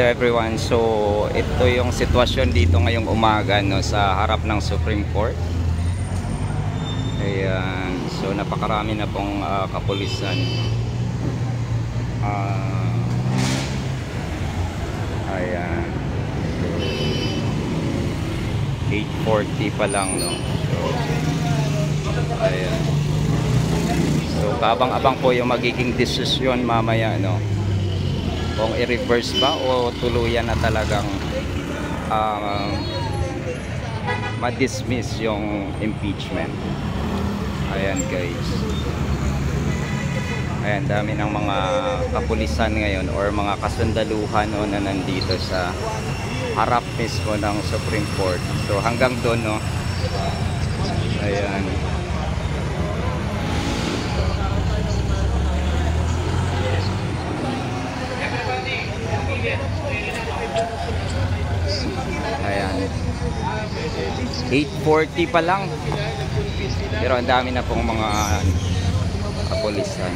Hello everyone. So ito yung sitwasyon dito ngayong umaga no, sa harap ng Supreme Court. Ayan. So napakarami na pong kapulisan. Ayan. So 8:40 pa lang no. So ayan. So kabang-abang po yung magiging desisyon mamaya no. Kung i-reverse ba o tuluyan na talagang ma-dismiss yung impeachment. Ayan guys. Ayan, dami ng mga kapulisan ngayon or mga kasundaluhan no, na nandito sa harap mismo ng Supreme Court. So hanggang doon no. Ayan. Ayan. 8:40 pa lang. Pero ang dami na pong mga kapulisan.